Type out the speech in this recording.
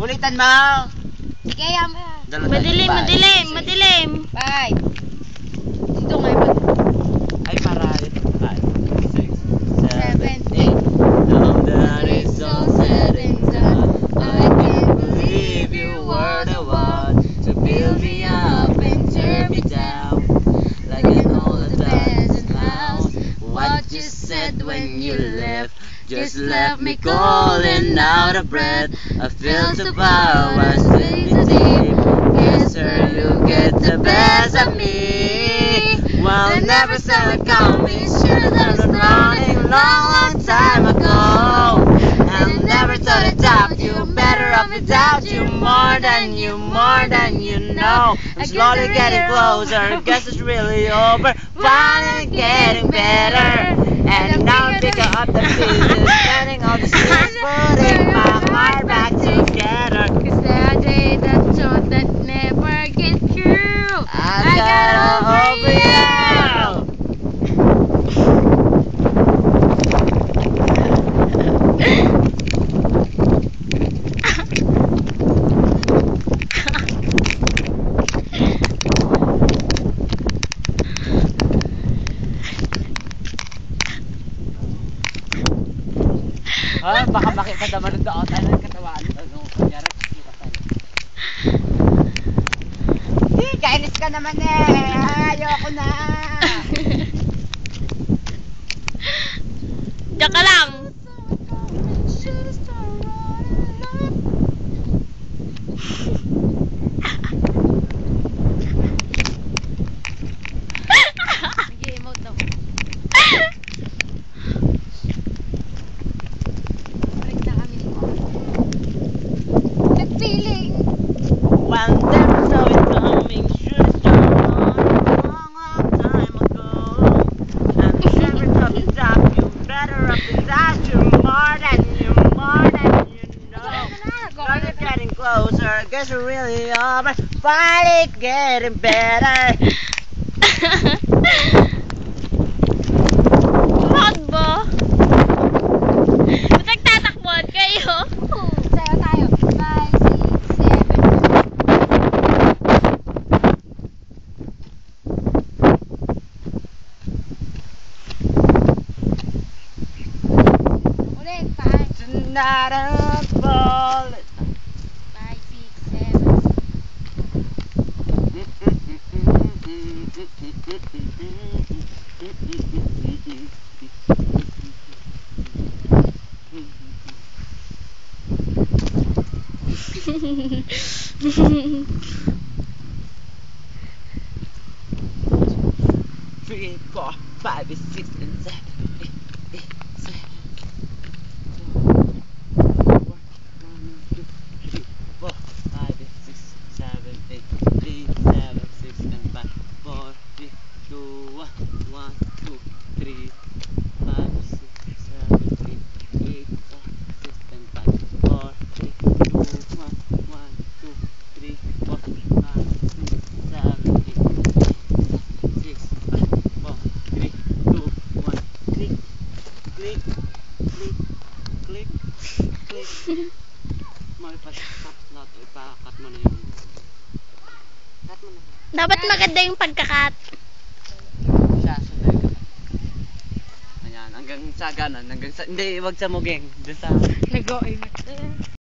Ulitan mo. Sige, yan. Madilim, madilim, madilim. 5. Dito ngayon. Ay, marami. 5, 6, 7, 8. 8. Now that it's all said and done, I can't believe you were the one to build me up and tear me down. Like an old abandoned house. What you said when you left just left me cold and out of breath. I feel so far, I was too deep. Guess sir, you get the best of me. Well, never saw it coming. Should've done it running long time ago. I never thought I'd doubt you. Better off without you. More than you know. I'm slowly getting closer. Guess it's really over. Finally getting better. And now I'm picking up the pieces, getting all the steps, putting my heart back together. Cause that day that thought that never get through. I got over you. Ah, baka makita naman ng doon tayo ng katawan. Ano, kanyari kasi tayo. Kainis ka naman eh. Ayoko na. Diyan ka lang. Nag-emote daw. Break na kami. Nag-feeling. Well, never saw it coming. Should've started on a long time ago. And never thought to stop you. Better up without you. More than you know. Now you're getting closer. Guess we're really over. Finally getting better. Bakit ba? Ba't nagtatakbuhan kayo? Sayo tayo. 5, 6, 7. Ulit. 5, Not a bullet. 5, 6, 7. Three, 4, 5, 6, and 7, 8, 7. 4, 5, 6, 7, 8, 3, 7, 6, and 5, 4, 3, 2, 1, 1, 2, 3, 5, 6, 7, 8, 8, 6, and 5, 4, 3, 2, 1, 1, 2, 3, 4, 5, 6, 7, 8, 6, 5, 4, 3, 2, 1, click, click, click, click, click. Malipas-stop na ito, ipakat mo na yung cut mo na. Dapat maganda yung pagkakat. Siya, sunday ka. Ayan, hanggang sa ganon, hanggang sa, hindi, wag sa muging, doon sa Nag-o-emote.